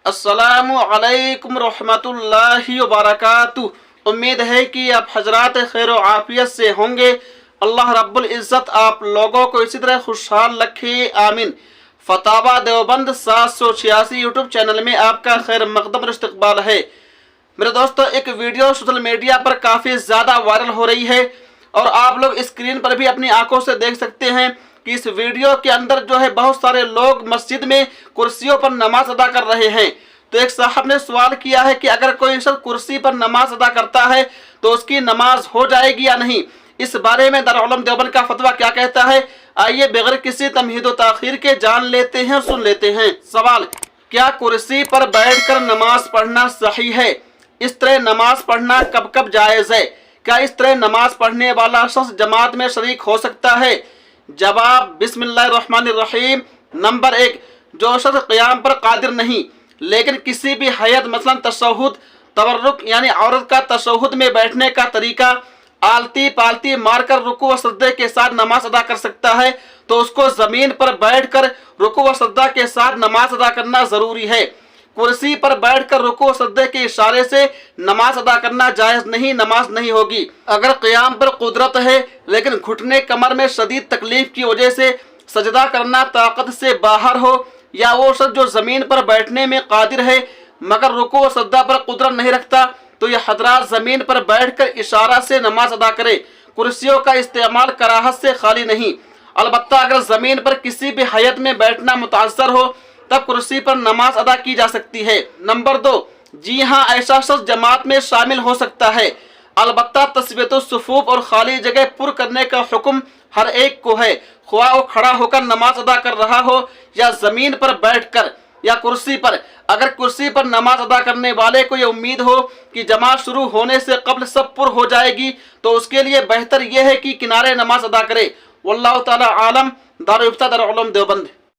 السلام علیکم रहमतुल्लाहि व बरकातुहू। उम्मीद है कि आप हजरात खैर व आफियत से होंगे। अल्लाह रब्बुल इज़्ज़त आप लोगों को इसी तरह खुशहाल रखे, आमीन। फतावा देवबंद 786 यूट्यूब चैनल में आपका खैर मकदम इस्तकबाल है। मेरे दोस्तों, एक वीडियो सोशल मीडिया पर काफ़ी ज़्यादा वायरल हो रही है और आप लोग स्क्रीन पर भी अपनी आंखों से देख सकते हैं कि इस वीडियो के अंदर जो है बहुत सारे लोग मस्जिद में कुर्सियों पर नमाज अदा कर रहे हैं। तो एक साहब ने सवाल किया है कि अगर कोई शख्स कुर्सी पर नमाज अदा करता है तो उसकी नमाज हो जाएगी या नहीं। इस बारे में दारुल उलूम देवबंद का फतवा क्या कहता है, आइए बगैर किसी तमहीद व ताखीर के जान लेते हैं और सुन लेते हैं। सवाल, क्या कुर्सी पर बैठकर नमाज पढ़ना सही है? इस तरह नमाज पढ़ना कब कब जायज़ है? क्या इस तरह नमाज पढ़ने वाला शख्स जमात में शरीक हो सकता है? जवाब, बिस्मिल्लाहिर्रहमानिर्रहीम। नंबर 1, जो शख्स क़याम पर कादिर नहीं लेकिन किसी भी हयत मसलन तशहुद, तवर्रुक यानी औरत का तशहुद में बैठने का तरीका आलती पालती मारकर रुकू व सजदे के साथ नमाज अदा कर सकता है, तो उसको ज़मीन पर बैठकर रुकू व सजदा के साथ नमाज अदा करना ज़रूरी है। कुर्सी पर बैठकर रुकू व सजदे के इशारे से नमाज अदा करना जायज़ नहीं, नमाज नहीं होगी। अगर क़याम पर कुदरत है लेकिन घुटने कमर में शदीद तकलीफ की वजह से सजदा करना ताकत से बाहर हो, या वो शख्स जो ज़मीन पर बैठने में कादिर है मगर रुकू व सजदा पर कुदरत नहीं रखता, तो यह हजरात ज़मीन पर बैठकर इशारा से नमाज अदा करे। कुर्सियों का इस्तेमाल कराहत से खाली नहीं। अलबत्ता अगर ज़मीन पर किसी भी हयत में बैठना मुतासर हो तब कुर्सी पर नमाज अदा की जा सकती है। नंबर 2, जी हाँ, ऐसा शख्स जमात में शामिल हो सकता है। अलबत्ता तस्वीयतुस सुफूफ और खाली जगह पुर करने का हुक्म हर एक को है, ख्वाह वो खड़ा होकर नमाज अदा कर रहा हो या ज़मीन पर बैठकर या कुर्सी पर। अगर कुर्सी पर नमाज अदा करने वाले को ये उम्मीद हो कि जमात शुरू होने से कब्ल सब पुर हो जाएगी, तो उसके लिए बेहतर यह है कि किनारे नमाज अदा करे। वल्लाहु ताला आलम। दारुल इफ्ता दारुल उलूम देवबंद।